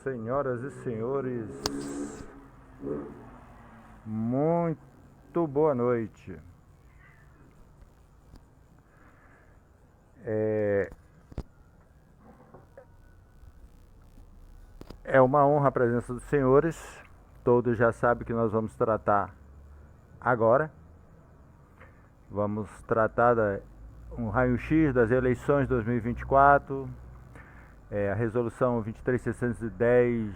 Senhoras e senhores, muito boa noite. É uma honra a presença dos senhores. Todos já sabem que nós vamos tratar agora. Vamos tratar um raio-x das eleições de 2024, a resolução 23.610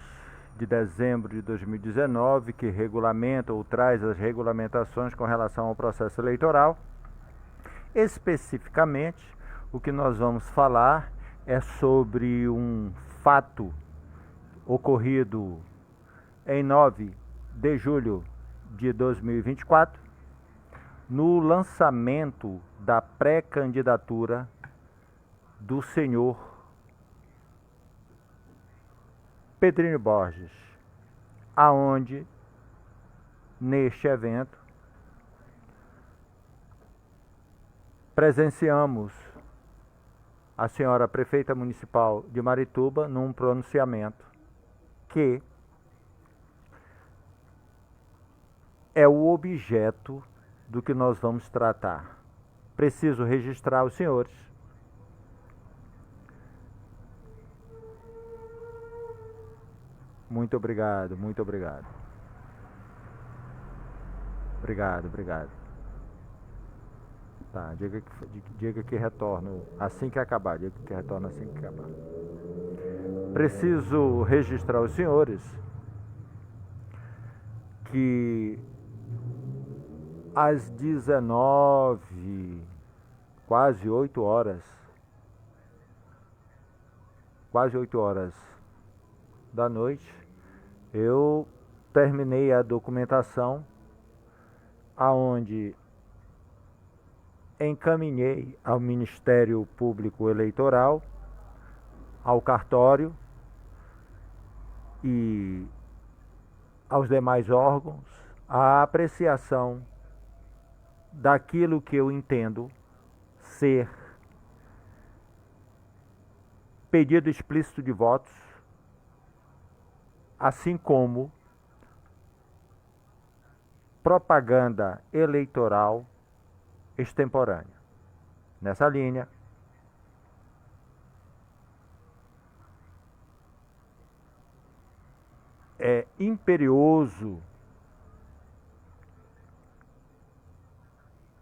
de dezembro de 2019, que regulamenta ou traz as regulamentações com relação ao processo eleitoral. Especificamente, o que nós vamos falar é sobre um fato ocorrido em 9 de julho de 2024, no lançamento da pré-candidatura do senhor Pedrinho Borges, aonde, neste evento, presenciamos a senhora prefeita municipal de Marituba num pronunciamento que é o objeto do que nós vamos tratar. Preciso registrar os senhores. Muito obrigado, muito obrigado. Obrigado. Tá, diga que retorno assim que acabar. Diga que retorno assim que acabar. Preciso registrar os senhores que às 19, quase 8 horas da noite, eu terminei a documentação aonde encaminhei ao Ministério Público Eleitoral, ao cartório e aos demais órgãos a apreciação daquilo que eu entendo ser pedido explícito de votos, assim como propaganda eleitoral extemporânea. Nessa linha, é imperioso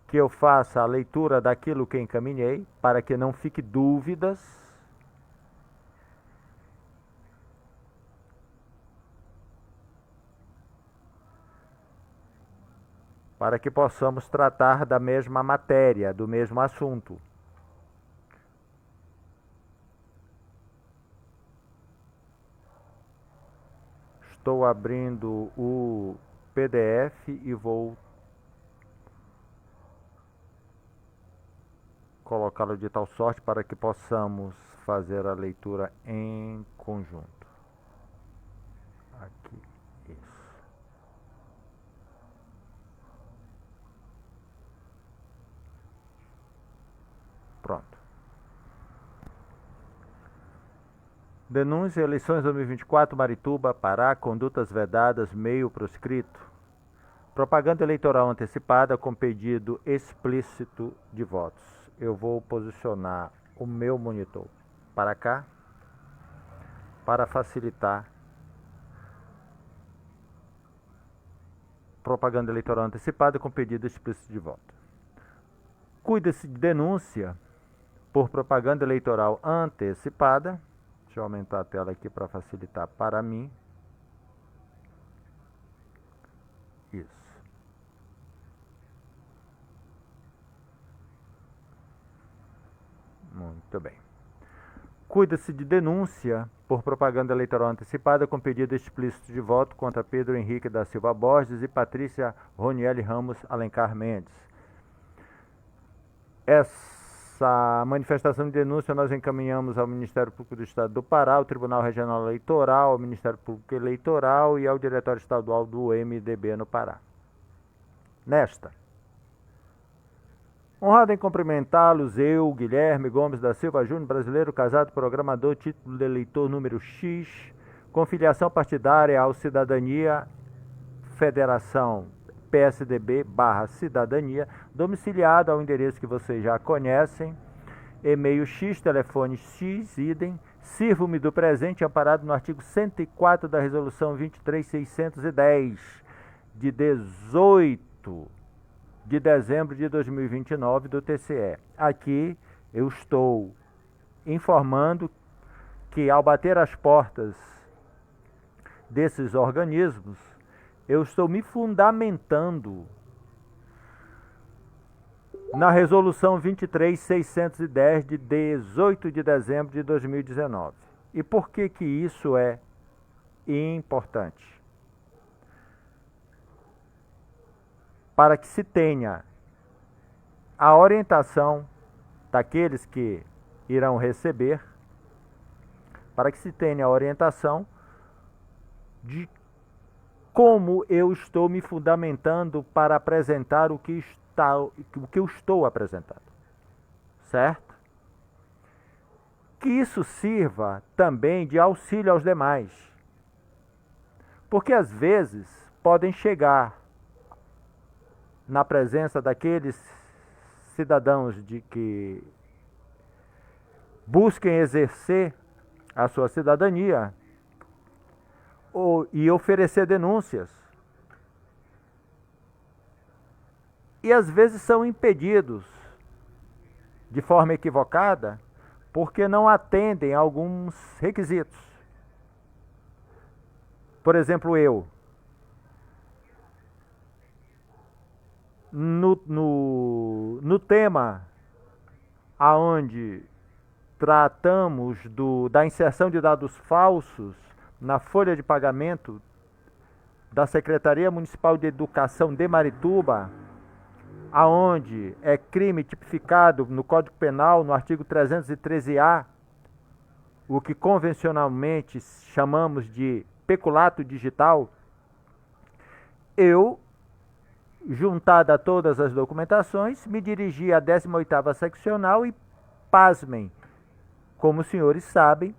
que eu faça a leitura daquilo que encaminhei, para que não fique dúvidas, para que possamos tratar da mesma matéria, do mesmo assunto. Estou abrindo o PDF e vou colocá-lo de tal sorte para que possamos fazer a leitura em conjunto. Aqui, isso. Pronto. Denúncia, eleições 2024, Marituba, Pará, condutas vedadas, meio proscrito. Propaganda eleitoral antecipada com pedido explícito de votos. Eu vou posicionar o meu monitor para cá, para facilitar. Propaganda eleitoral antecipada com pedido explícito de voto. Cuida-se de denúncia por propaganda eleitoral antecipada. Deixa eu aumentar a tela aqui para facilitar para mim. Isso. Muito bem. Cuida-se de denúncia por propaganda eleitoral antecipada com pedido explícito de voto contra Pedro Henrique da Silva Borges e Patrícia Ronieli Ramos Alencar Mendes. Essa manifestação de denúncia nós encaminhamos ao Ministério Público do Estado do Pará, ao Tribunal Regional Eleitoral, ao Ministério Público Eleitoral e ao Diretório Estadual do MDB no Pará. Nesta, honrado em cumprimentá-los, eu, Guilherme Gomes da Silva Júnior, brasileiro, casado, programador, título de eleitor número X, com filiação partidária ao Cidadania, Federação PSDB/Cidadania, domiciliado ao endereço que vocês já conhecem, e-mail X, telefone X, idem, sirvo-me do presente amparado no artigo 104 da Resolução 23.610, de 18 de dezembro de 2029 do TCE. Aqui eu estou informando que, ao bater as portas desses organismos, eu estou me fundamentando na Resolução 23.610 de 18 de dezembro de 2019. E por que que isso é importante? Para que se tenha a orientação daqueles que irão receber, para que se tenha a orientação de como eu estou me fundamentando para apresentar o que eu estou apresentando, certo? Que isso sirva também de auxílio aos demais, porque às vezes podem chegar na presença daqueles cidadãos de que busquem exercer a sua cidadania e oferecer denúncias. E às vezes são impedidos de forma equivocada porque não atendem a alguns requisitos. Por exemplo, eu, no tema aonde tratamos da inserção de dados falsos na folha de pagamento da Secretaria Municipal de Educação de Marituba, aonde é crime tipificado no Código Penal, no artigo 313-A, o que convencionalmente chamamos de peculato digital, eu, juntada a todas as documentações, me dirigi à 18ª seccional e, pasmem, como os senhores sabem,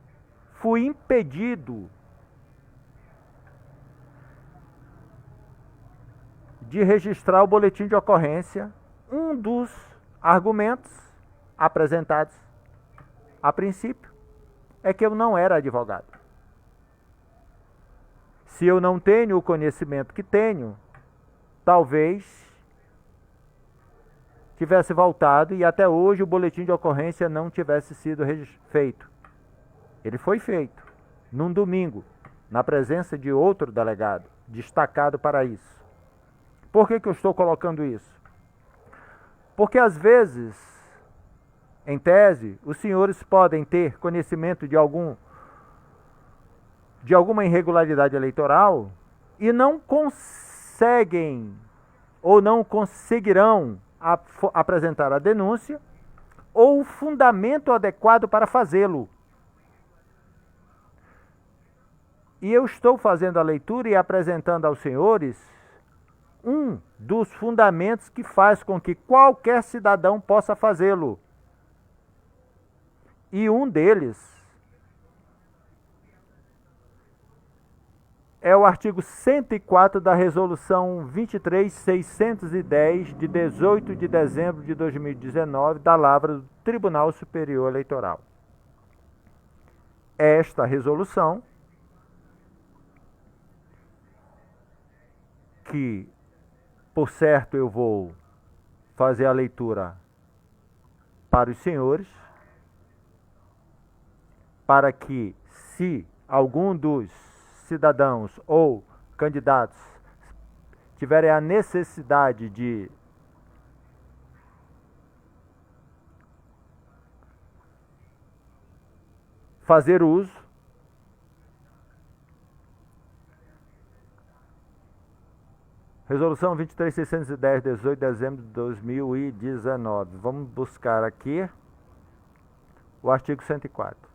fui impedido de registrar o boletim de ocorrência. Um dos argumentos apresentados a princípio é que eu não era advogado. Se eu não tenho o conhecimento que tenho, talvez tivesse voltado e até hoje o boletim de ocorrência não tivesse sido feito. Ele foi feito num domingo, na presença de outro delegado, destacado para isso. Por que que eu estou colocando isso? Porque às vezes, em tese, os senhores podem ter conhecimento de alguma irregularidade eleitoral e não conseguem ou não conseguirão apresentar a denúncia ou o fundamento adequado para fazê-lo. E eu estou fazendo a leitura e apresentando aos senhores um dos fundamentos que faz com que qualquer cidadão possa fazê-lo. E um deles é o artigo 104 da Resolução 23.610, de 18 de dezembro de 2019, da Lavra do Tribunal Superior Eleitoral. Esta resolução, que, por certo, eu vou fazer a leitura para os senhores, para que, se algum dos cidadãos ou candidatos tiverem a necessidade de fazer uso, Resolução 23.610, 18 de dezembro de 2019. Vamos buscar aqui o artigo 104.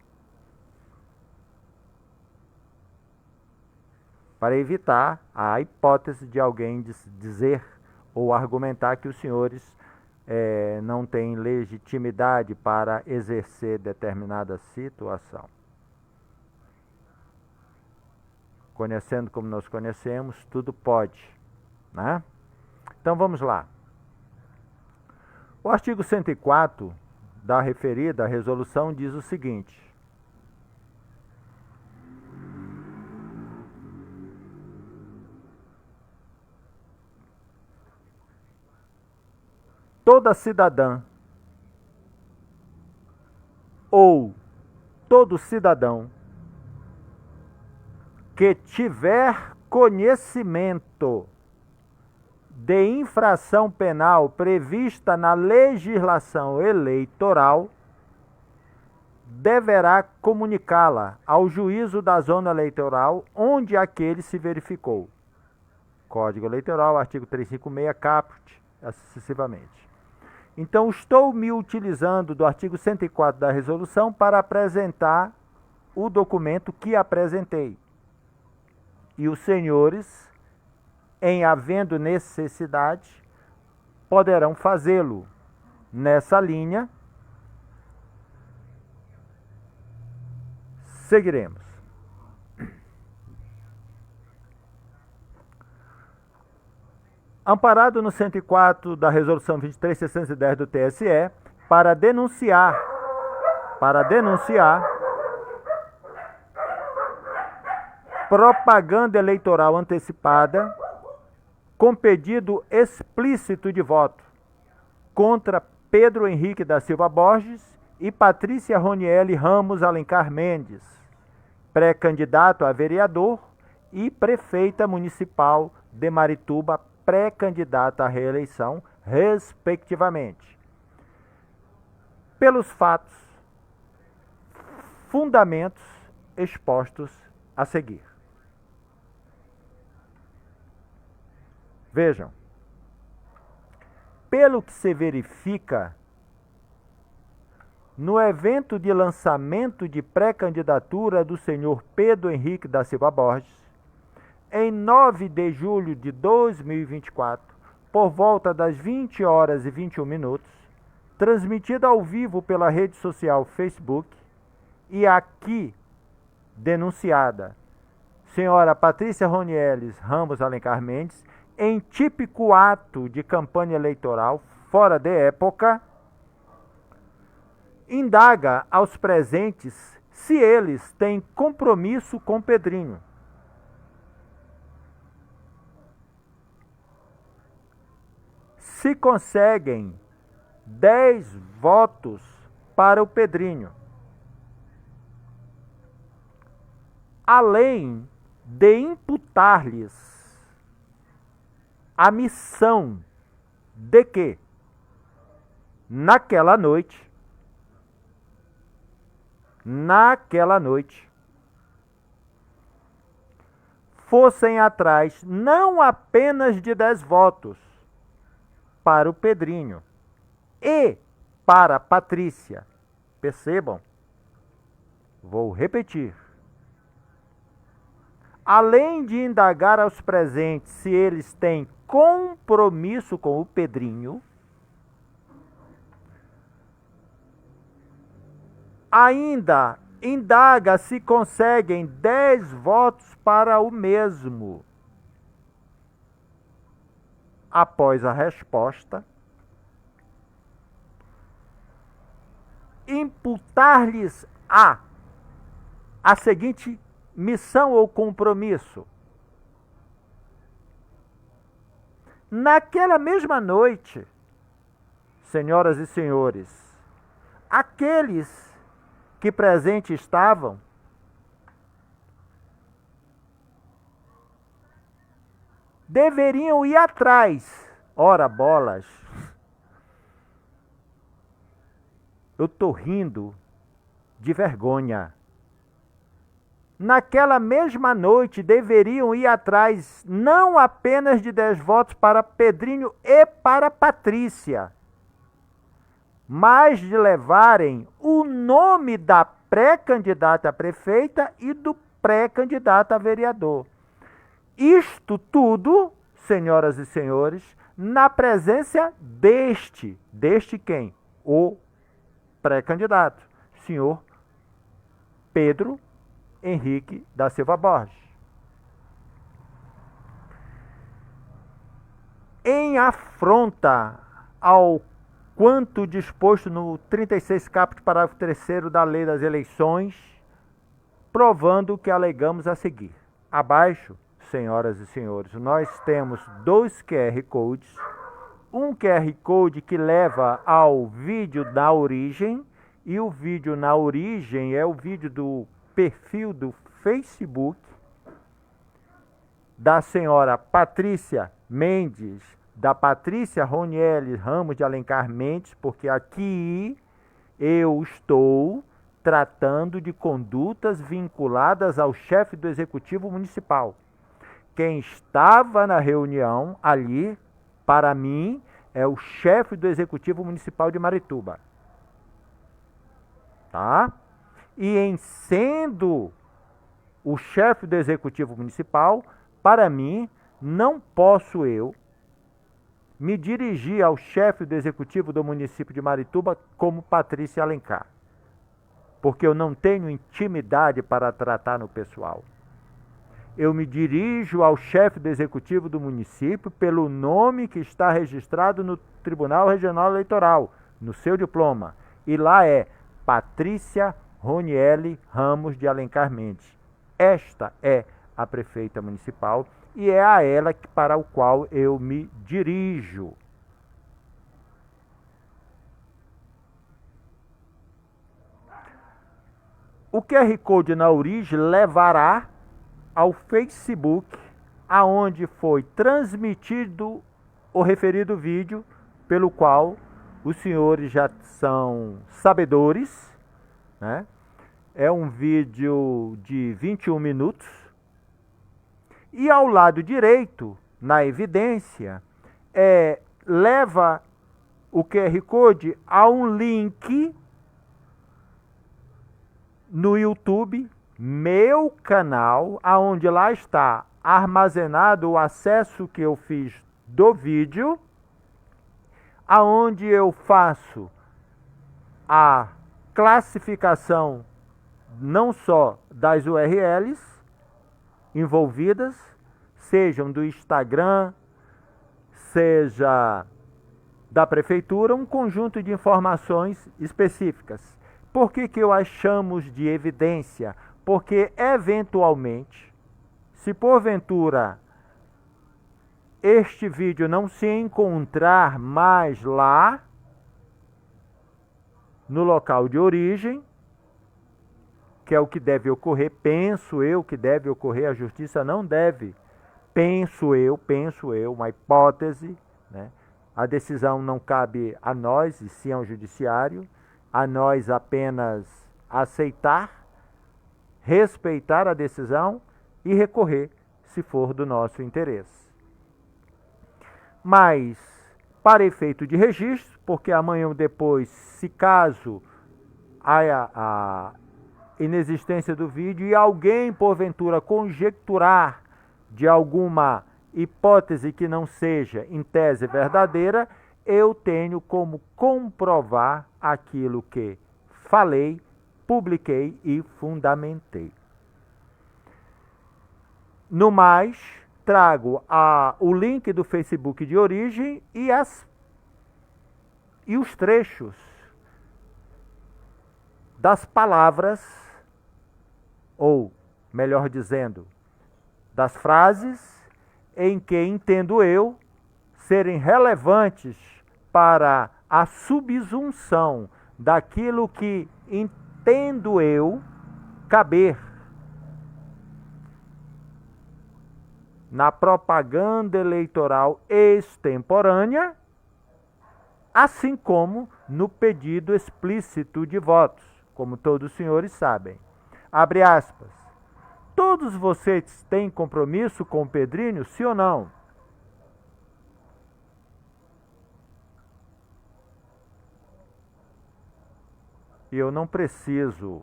Para evitar a hipótese de alguém dizer ou argumentar que os senhores não têm legitimidade para exercer determinada situação. conhecendo como nós conhecemos, tudo pode, né? Então vamos lá. O artigo 104 da referida resolução diz o seguinte: toda cidadã ou todo cidadão que tiver conhecimento de infração penal prevista na legislação eleitoral deverá comunicá-la ao juízo da zona eleitoral onde aquele se verificou. Código Eleitoral, artigo 356, caput, sucessivamente. Então, estou me utilizando do artigo 104 da resolução para apresentar o documento que apresentei. E os senhores, em havendo necessidade, poderão fazê-lo nessa linha. Seguiremos. Amparado no 104 da Resolução 23.610 do TSE, para denunciar propaganda eleitoral antecipada com pedido explícito de voto contra Pedro Henrique da Silva Borges e Patrícia Ronieli Ramos Alencar Mendes, pré-candidato a vereador e prefeita municipal de Marituba, pré-candidata à reeleição, respectivamente, pelos fatos, fundamentos expostos a seguir. Vejam, pelo que se verifica, no evento de lançamento de pré-candidatura do senhor Pedro Henrique da Silva Borges, em 9 de julho de 2024, por volta das 20 horas e 21 minutos, transmitida ao vivo pela rede social Facebook, e aqui denunciada, senhora Patrícia Ronieli Ramos Alencar Mendes, em típico ato de campanha eleitoral fora de época, indaga aos presentes se eles têm compromisso com Pedrinho. Se conseguem 10 votos para o Pedrinho, além de imputar-lhes a missão de que, naquela noite, fossem atrás não apenas de 10 votos para o Pedrinho e para a Patrícia. Percebam? Vou repetir. Além de indagar aos presentes se eles têm compromisso com o Pedrinho, ainda indaga se conseguem 10 votos para o mesmo. Após a resposta, imputar-lhes a seguinte missão ou compromisso. Naquela mesma noite, senhoras e senhores, aqueles que presentes estavam deveriam ir atrás. Ora bolas, eu tô rindo de vergonha. Naquela mesma noite deveriam ir atrás não apenas de 10 votos para Pedrinho e para Patrícia, mas de levarem o nome da pré-candidata a prefeita e do pré-candidato a vereador. Isto tudo, senhoras e senhores, na presença deste quem? O pré-candidato, senhor Pedro Henrique da Silva Borges. em afronta ao quanto disposto no 36 caput, parágrafo 3º da Lei das Eleições, provando o que alegamos a seguir. Abaixo, senhoras e senhores, nós temos 2 QR Codes, um QR Code que leva ao vídeo da origem, e o vídeo na origem é o vídeo do perfil do Facebook da senhora Patrícia Mendes, da Patrícia Ronieli Ramos de Alencar Mendes, porque aqui eu estou tratando de condutas vinculadas ao chefe do Executivo Municipal. Quem estava na reunião ali, para mim, é o chefe do Executivo Municipal de Marituba. Tá? E em sendo o chefe do Executivo Municipal, para mim, não posso eu me dirigir ao chefe do Executivo do município de Marituba como Patrícia Alencar, porque eu não tenho intimidade para tratar no pessoal. Eu me dirijo ao chefe do Executivo do município pelo nome que está registrado no Tribunal Regional Eleitoral, no seu diploma, e lá é Patrícia Ronieli Ramos de Alencar Mendes. Esta é a prefeita municipal e é a ela para o qual eu me dirijo. O QR Code na origem levará ao Facebook, aonde foi transmitido o referido vídeo, pelo qual os senhores já são sabedores, né? É um vídeo de 21 minutos. E ao lado direito, na evidência, leva o QR Code a um link no YouTube, meu canal, aonde lá está armazenado o acesso que eu fiz do vídeo, aonde eu faço a classificação não só das URLs envolvidas, sejam do Instagram, seja da prefeitura, um conjunto de informações específicas. Por que eu as chamo de evidência? Porque, eventualmente, se porventura este vídeo não se encontrar mais lá, no local de origem, que é o que deve ocorrer, penso eu que deve ocorrer, a justiça não deve, penso eu, uma hipótese, né? A decisão não cabe a nós, e sim ao judiciário, a nós apenas aceitar, respeitar a decisão e recorrer, se for do nosso interesse. Mas, para efeito de registro, porque amanhã ou depois, se caso a inexistência do vídeo e alguém, porventura, conjecturar de alguma hipótese que não seja, em tese, verdadeira, eu tenho como comprovar aquilo que falei, publiquei e fundamentei. No mais, trago o link do Facebook de origem e os trechos das palavras, ou melhor dizendo, das frases em que entendo eu serem relevantes para a subsunção daquilo que entendo eu caber na propaganda eleitoral extemporânea, assim como no pedido explícito de votos, como todos os senhores sabem. Abre aspas. Todos vocês têm compromisso com o Pedrinho, sim ou não? E eu não preciso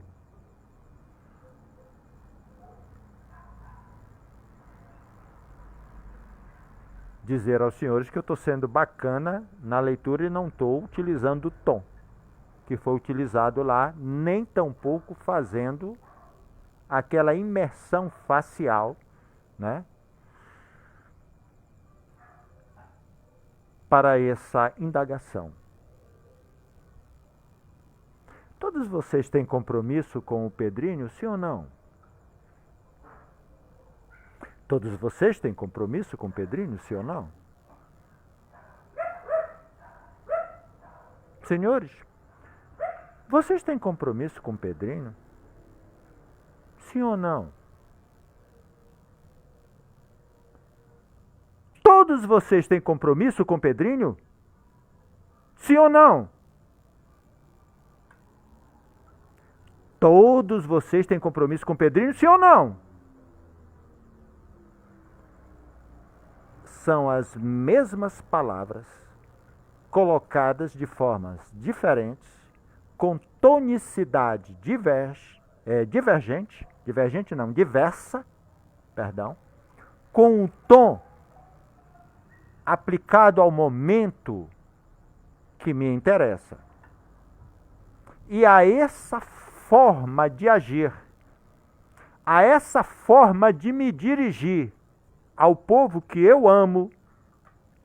dizer aos senhores que eu estou sendo bacana na leitura e não estou utilizando o tom que foi utilizado lá, nem tampouco fazendo aquela imersão facial, né? para essa indagação. Todos vocês têm compromisso com o Pedrinho, sim ou não? Todos vocês têm compromisso com o Pedrinho, sim ou não? Senhores, vocês têm compromisso com o Pedrinho? Sim ou não? Todos vocês têm compromisso com o Pedrinho? Sim ou não? Todos vocês têm compromisso com o Pedrinho, sim ou não? São as mesmas palavras, colocadas de formas diferentes, com tonicidade diversa, com um tom aplicado ao momento que me interessa. E a essa forma de agir, a essa forma de me dirigir ao povo que eu amo,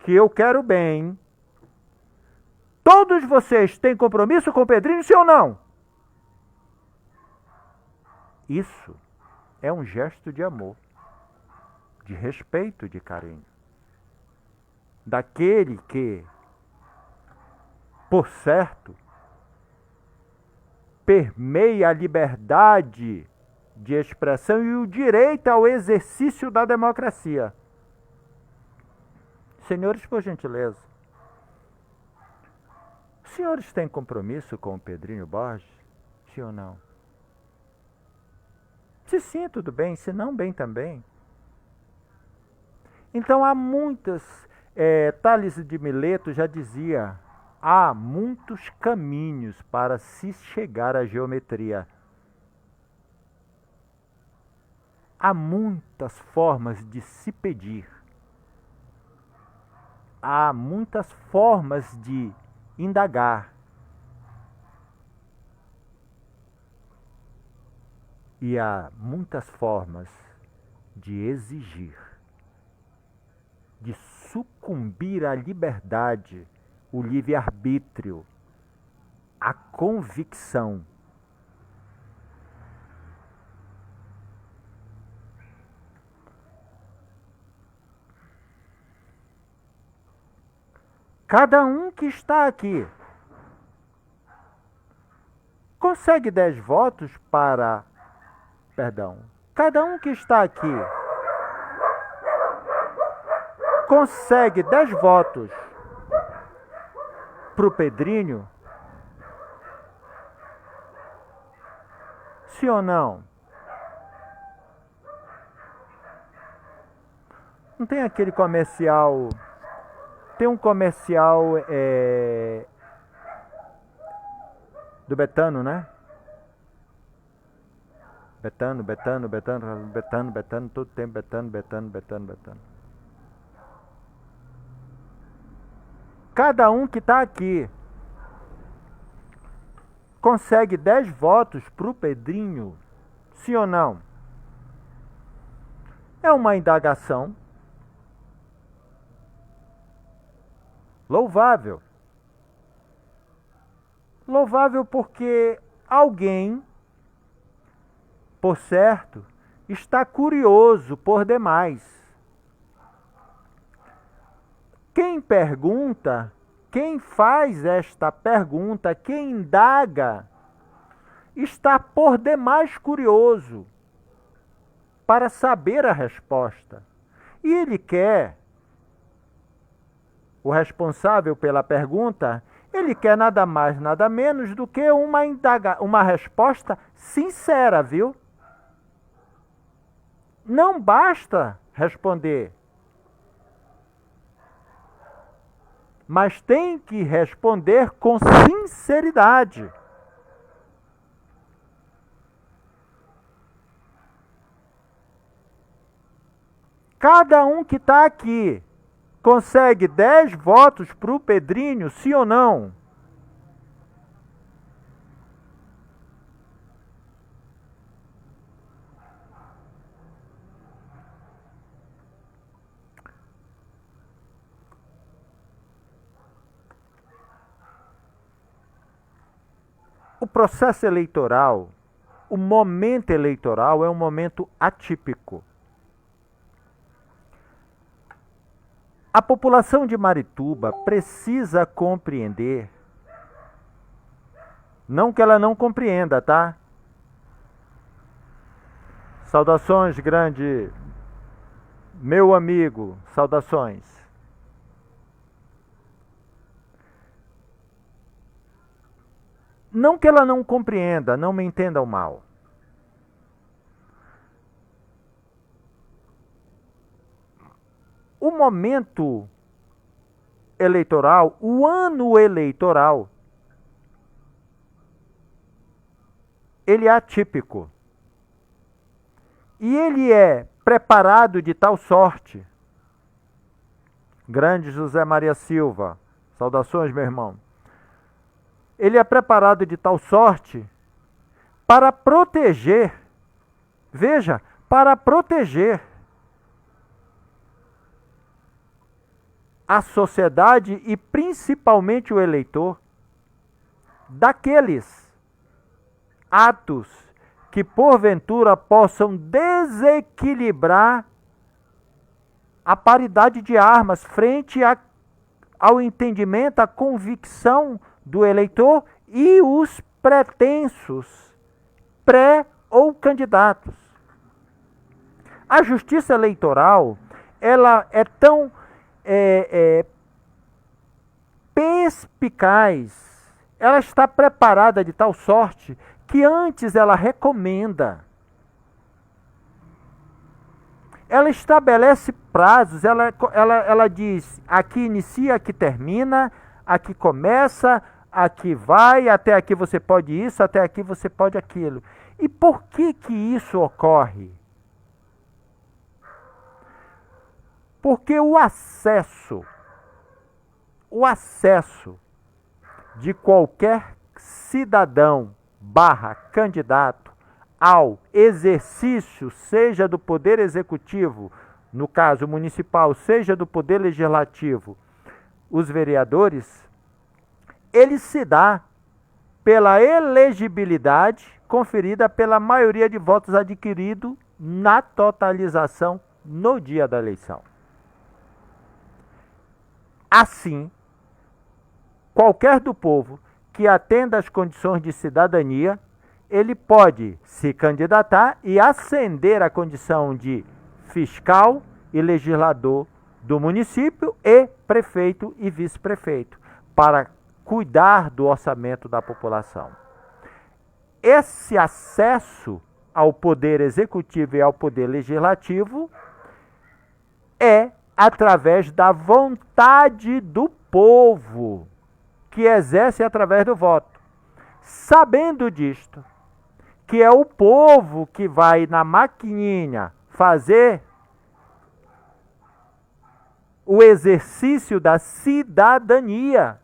que eu quero bem, todos vocês têm compromisso com o Pedrinho, sim ou não? Isso é um gesto de amor, de respeito, de carinho. Daquele que, por certo, permeia a liberdade de expressão e o direito ao exercício da democracia. Senhores, por gentileza, os senhores têm compromisso com o Pedrinho Borges? Sim ou não? Se sim, tudo bem. Se não, bem também. Então há muitas... Tales de Mileto já dizia: há muitos caminhos para se chegar à geometria. Há muitas formas de se pedir. Há muitas formas de indagar. E há muitas formas de exigir, de sucumbir à liberdade, o livre-arbítrio, a convicção. Cada um que está aqui consegue 10 votos para... Cada um que está aqui consegue 10 votos para o Pedrinho? Sim ou não? Não tem aquele comercial... Tem um comercial do Betano, né? Betano, todo tempo Betano. Cada um que está aqui consegue 10 votos para o Pedrinho, sim ou não? É uma indagação louvável. Louvável porque alguém, por certo, está curioso por demais. Quem pergunta, quem faz esta pergunta, quem indaga, está por demais curioso para saber a resposta. E ele quer, o responsável pela pergunta, ele quer nada mais, nada menos do que uma resposta sincera, viu? Não basta responder, mas tem que responder com sinceridade. Cada um que está aqui consegue 10 votos para o Pedrinho, sim ou não? O processo eleitoral, o momento eleitoral é um momento atípico. A população de Marituba precisa compreender, não que ela não compreenda, tá? Saudações, grande meu amigo, saudações. Não que ela não compreenda, não me entendam mal. O momento eleitoral, o ano eleitoral, ele é atípico. E ele é preparado de tal sorte. Grande José Maria Silva, saudações, meu irmão. Ele é preparado de tal sorte para proteger, veja, para proteger a sociedade e principalmente o eleitor daqueles atos que porventura possam desequilibrar a paridade de armas frente ao entendimento, à convicção do eleitor e os pretensos pré ou candidatos. A justiça eleitoral, ela é tão perspicaz, ela está preparada de tal sorte que antes ela recomenda. Ela estabelece prazos, ela diz, aqui inicia, aqui termina, aqui começa, aqui vai, até aqui você pode isso, até aqui você pode aquilo. E por que isso ocorre? Porque o acesso de qualquer cidadão / candidato ao exercício, seja do poder executivo, no caso municipal, seja do poder legislativo, os vereadores, ele se dá pela elegibilidade conferida pela maioria de votos adquirido na totalização no dia da eleição. Assim, qualquer do povo que atenda às condições de cidadania, ele pode se candidatar e ascender à condição de fiscal e legislador do município e prefeito e vice-prefeito, para cuidar do orçamento da população. Esse acesso ao poder executivo e ao poder legislativo é através da vontade do povo, que exerce através do voto. Sabendo disto, que é o povo que vai na maquininha fazer o exercício da cidadania.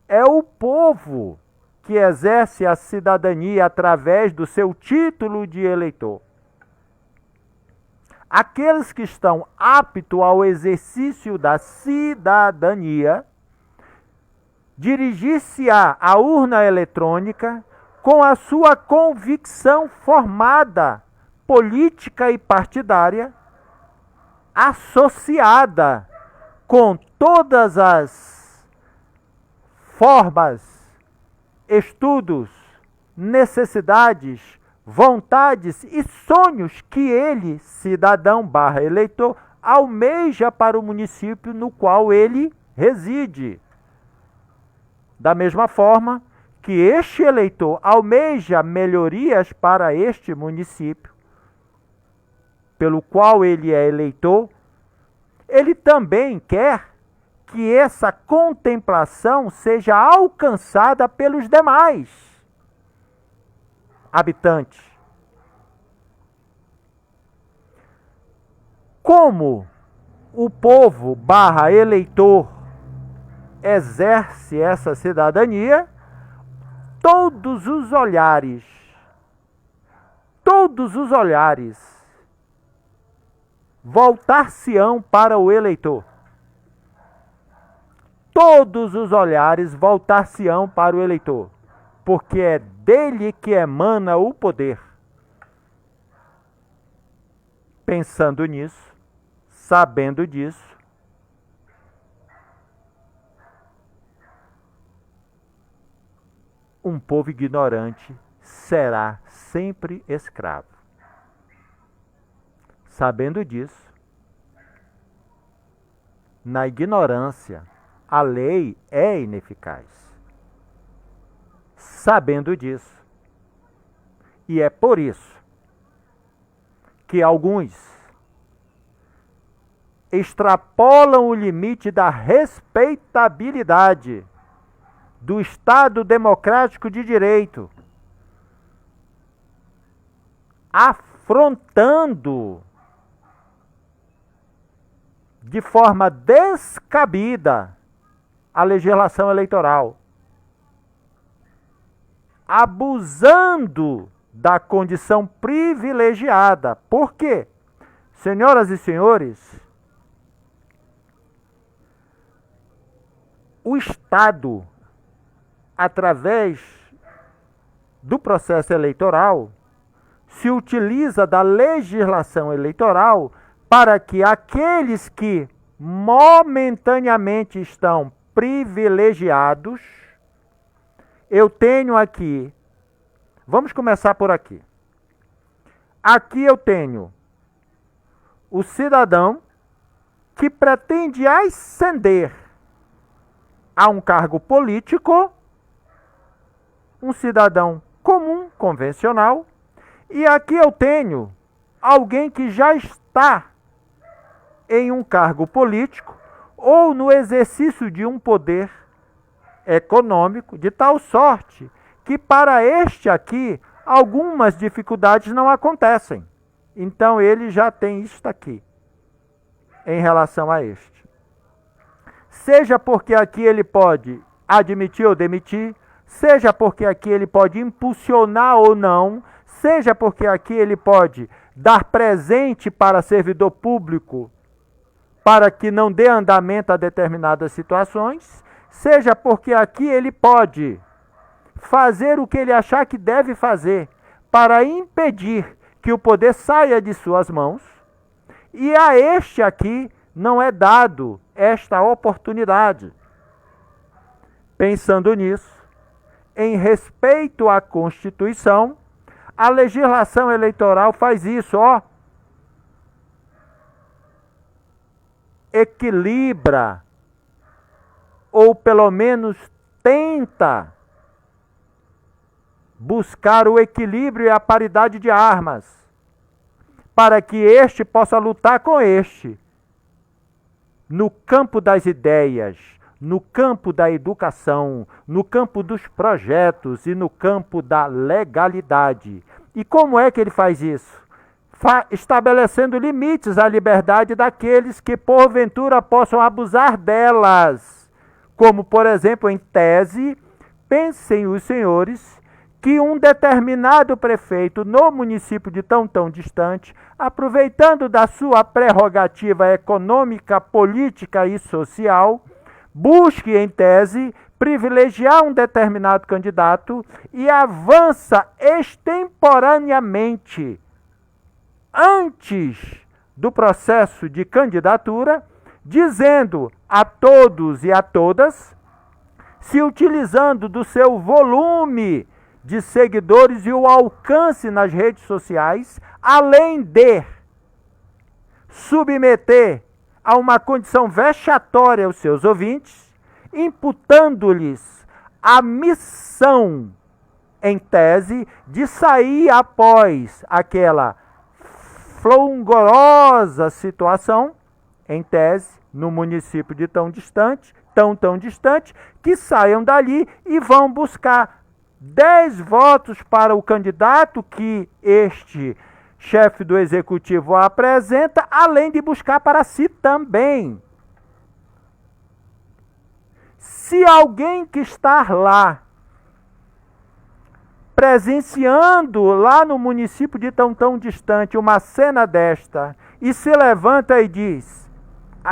É o povo que exerce a cidadania através do seu título de eleitor. Aqueles que estão aptos ao exercício da cidadania, dirigir-se-á à urna eletrônica com a sua convicção formada, política e partidária, associada com todas as formas, estudos, necessidades, vontades e sonhos que ele, cidadão / eleitor, almeja para o município no qual ele reside. Da mesma forma que este eleitor almeja melhorias para este município, pelo qual ele é eleitor, ele também quer que essa contemplação seja alcançada pelos demais habitantes. Como o povo / eleitor exerce essa cidadania, todos os olhares voltar-se-ão para o eleitor. todos os olhares voltar-se-ão para o eleitor, porque é dele que emana o poder. Pensando nisso, sabendo disso, um povo ignorante será sempre escravo. Sabendo disso, na ignorância, a lei é ineficaz. Sabendo disso, e é por isso que alguns extrapolam o limite da respeitabilidade do Estado democrático de direito, afrontando de forma descabida a legislação eleitoral, abusando da condição privilegiada. Por quê? Senhoras e senhores, o Estado, através do processo eleitoral, se utiliza da legislação eleitoral para que aqueles que momentaneamente estão privilegiados, eu tenho aqui, vamos começar por aqui. Aqui eu tenho o cidadão que pretende ascender a um cargo político, um cidadão comum, convencional, e aqui eu tenho alguém que já está em um cargo político ou no exercício de um poder econômico, de tal sorte que para este aqui algumas dificuldades não acontecem. Então ele já tem isto aqui em relação a este. Seja porque aqui ele pode admitir ou demitir, seja porque aqui ele pode impulsionar ou não, seja porque aqui ele pode dar presente para servidor público para que não dê andamento a determinadas situações, seja porque aqui ele pode fazer o que ele achar que deve fazer para impedir que o poder saia de suas mãos, e a este aqui não é dado esta oportunidade. Pensando nisso, em respeito à Constituição, a legislação eleitoral faz isso, equilibra, ou pelo menos tenta buscar o equilíbrio e a paridade de armas, para que este possa lutar com este, no campo das ideias, no campo da educação, no campo dos projetos e no campo da legalidade. E como é que ele faz isso? Estabelecendo limites à liberdade daqueles que porventura possam abusar delas. Como, por exemplo, em tese, pensem os senhores que um determinado prefeito no município de tão distante, aproveitando da sua prerrogativa econômica, política e social, busque, em tese, privilegiar um determinado candidato e avança extemporaneamente antes do processo de candidatura, dizendo a todos e a todas, se utilizando do seu volume de seguidores e o alcance nas redes sociais, além de submeter a uma condição vexatória os seus ouvintes, imputando-lhes a missão, em tese, de sair após aquela flongorosa situação, em tese, no município de tão distante, que saiam dali e vão buscar 10 votos para o candidato que este chefe do executivo apresenta, além de buscar para si também. Se alguém que está lá, presenciando lá no município de tão distante uma cena desta, e se levanta e diz,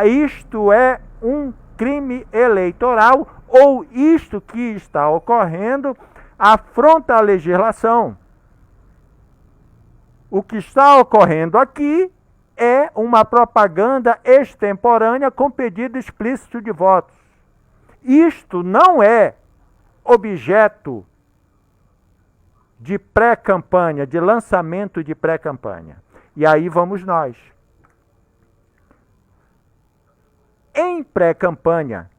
isto é um crime eleitoral ou isto que está ocorrendo afronta a legislação. O que está ocorrendo aqui é uma propaganda extemporânea com pedido explícito de votos. Isto não é objeto de pré-campanha, de lançamento de pré-campanha. E aí vamos nós. Em pré-campanha,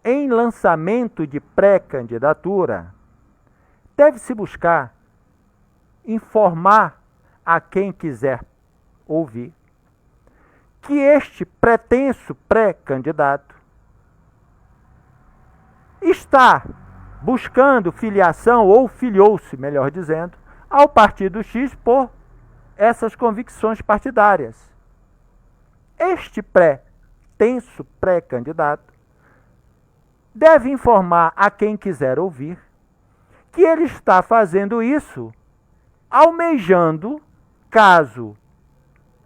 em lançamento de pré-candidatura, deve-se buscar informar a quem quiser ouvir que este pretenso pré-candidato está buscando filiação, ou filiou-se, melhor dizendo, ao Partido X por essas convicções partidárias. Este pretenso pré-candidato deve informar a quem quiser ouvir que ele está fazendo isso almejando, caso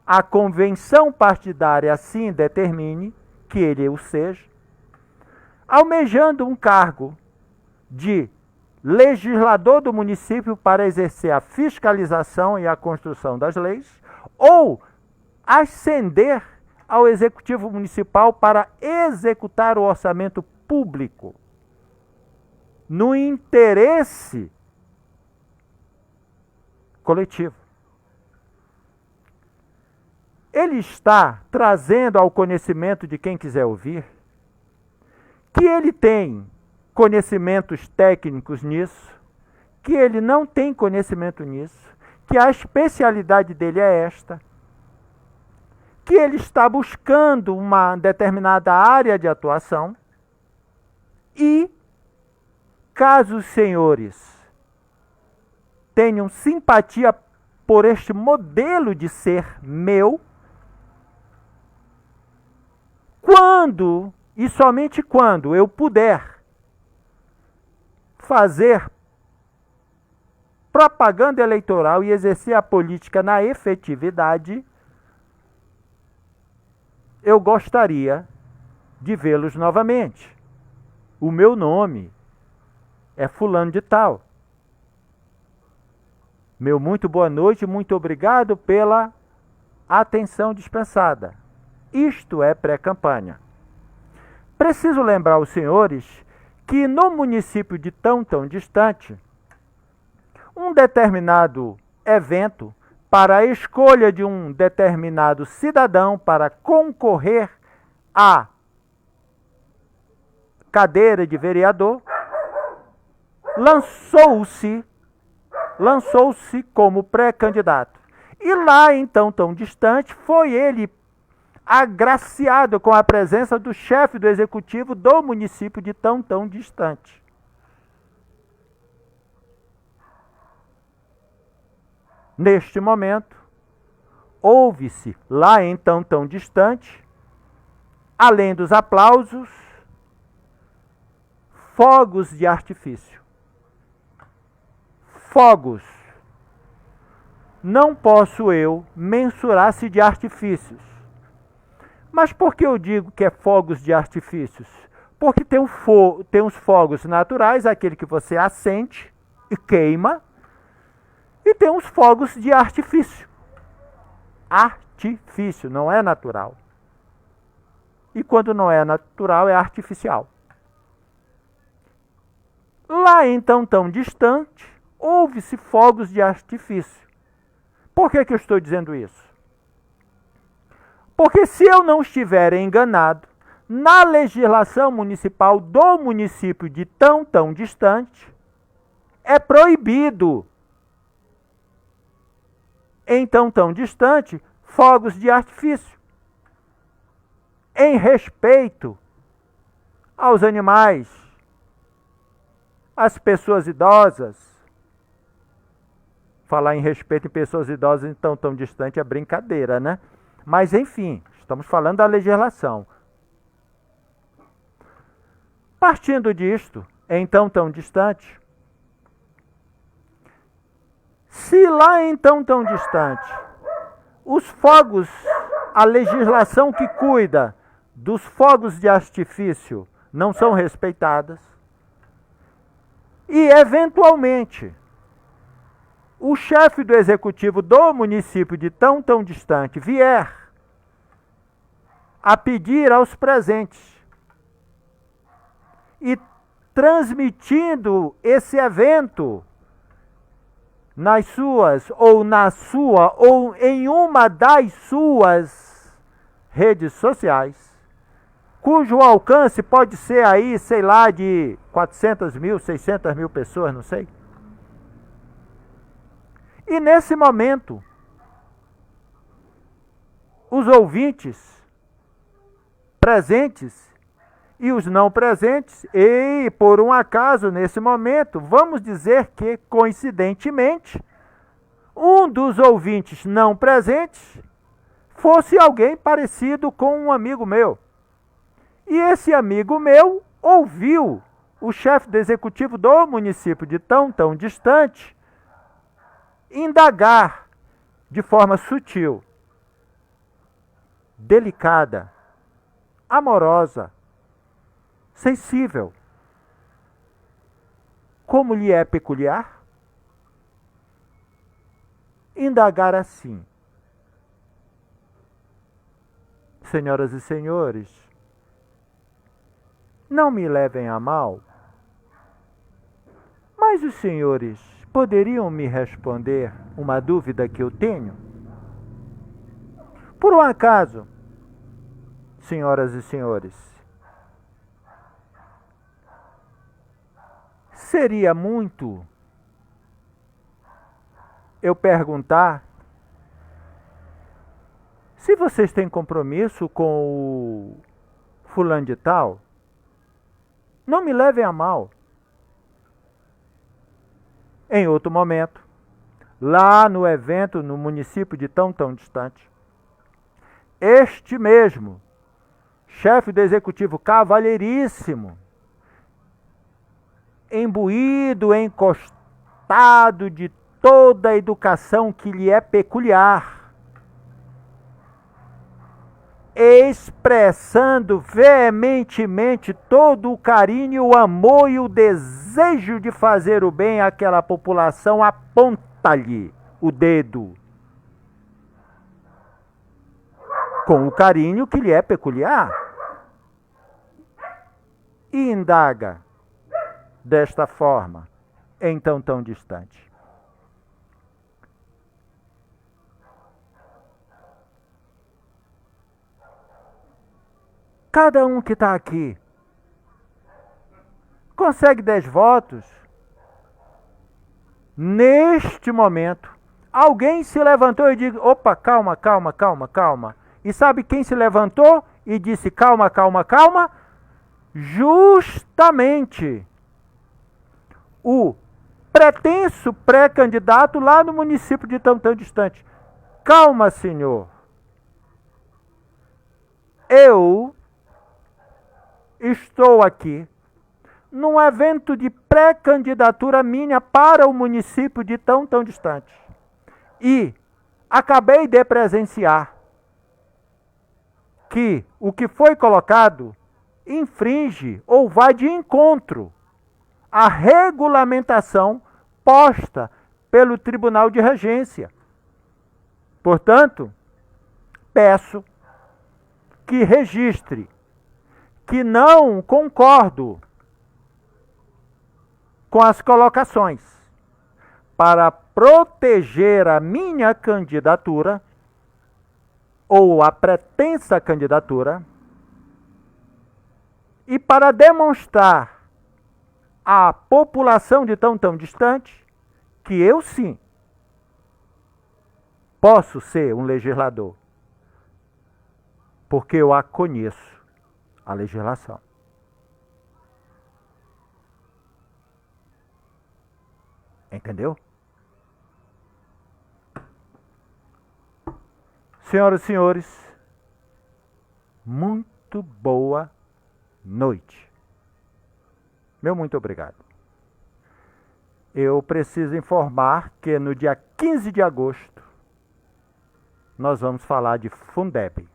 a convenção partidária assim determine que ele o seja, almejando um cargo de legislador do município para exercer a fiscalização e a construção das leis, ou ascender ao executivo municipal para executar o orçamento público no interesse coletivo. Ele está trazendo ao conhecimento de quem quiser ouvir que ele tem conhecimentos técnicos nisso, que ele não tem conhecimento nisso, que a especialidade dele é esta, que ele está buscando uma determinada área de atuação e, caso os senhores tenham simpatia por este modelo de ser meu, quando e somente quando eu puder fazer propaganda eleitoral e exercer a política na efetividade, eu gostaria de vê-los novamente. O meu nome é fulano de tal. Meu muito boa noite, muito obrigado pela atenção dispensada. Isto é pré-campanha. Preciso lembrar aos senhores que no município de tão distante, um determinado evento para a escolha de um determinado cidadão para concorrer à cadeira de vereador, lançou-se como pré-candidato. E lá, então, tão distante, foi ele agraciado com a presença do chefe do executivo do município de tão distante. Neste momento, ouve-se lá em tão distante, além dos aplausos, fogos de artifício. Fogos. Não posso eu mensurar-se de artifícios. Mas por que eu digo que é fogos de artifícios? Porque tem os fogos naturais, aquele que você acende e queima, e tem os fogos de artifício. Artifício, não é natural. E quando não é natural, é artificial. Lá então, tão distante, houve-se fogos de artifício. Por que eu estou dizendo isso? Porque se eu não estiver enganado, na legislação municipal do município de tão distante, é proibido, em tão distante, fogos de artifício. Em respeito aos animais, às pessoas idosas. Falar em respeito em pessoas idosas em tão distante é brincadeira, né? Mas, enfim, estamos falando da legislação. Partindo disto, em tão distante, se lá em tão distante, os fogos, a legislação que cuida dos fogos de artifício não são respeitadas e, eventualmente, o chefe do executivo do município de tão distante vier a pedir aos presentes e transmitindo esse evento nas suas, ou na sua, ou em uma das suas redes sociais, cujo alcance pode ser aí, sei lá, de 400 mil, 600 mil pessoas, não sei. E nesse momento, os ouvintes presentes e os não presentes, e por um acaso, nesse momento, vamos dizer que, coincidentemente, um dos ouvintes não presentes fosse alguém parecido com um amigo meu. E esse amigo meu ouviu o chefe do executivo do município de tão distante indagar de forma sutil, delicada, amorosa, sensível, como lhe é peculiar, indagar assim: senhoras e senhores, não me levem a mal, mas os senhores poderiam me responder uma dúvida que eu tenho? Por um acaso, senhoras e senhores, seria muito eu perguntar se vocês têm compromisso com o fulano de tal? Não me levem a mal. Em outro momento, lá no evento no município de tão distante, este mesmo chefe do executivo cavalheiríssimo, imbuído, encostado de toda a educação que lhe é peculiar, expressando veementemente todo o carinho, o amor e o desejo de fazer o bem àquela população, aponta-lhe o dedo com o carinho que lhe é peculiar e indaga desta forma, então tão distante: cada um que está aqui consegue 10 votos? Neste momento, alguém se levantou e disse: opa, calma. E sabe quem se levantou e disse calma? Justamente o pretenso pré-candidato lá no município de tão distante. Calma, senhor. Eu estou aqui num evento de pré-candidatura minha para o município de tão distante. E acabei de presenciar que o que foi colocado infringe ou vai de encontro à regulamentação posta pelo Tribunal de Regência. Portanto, peço que registre que não concordo com as colocações para proteger a minha candidatura ou a pretensa candidatura e para demonstrar à população de tão distante que eu sim posso ser um legislador, porque eu a conheço, a legislação. Entendeu? Senhoras e senhores, muito boa noite. Meu muito obrigado. Eu preciso informar que no dia 15 de agosto nós vamos falar de Fundeb.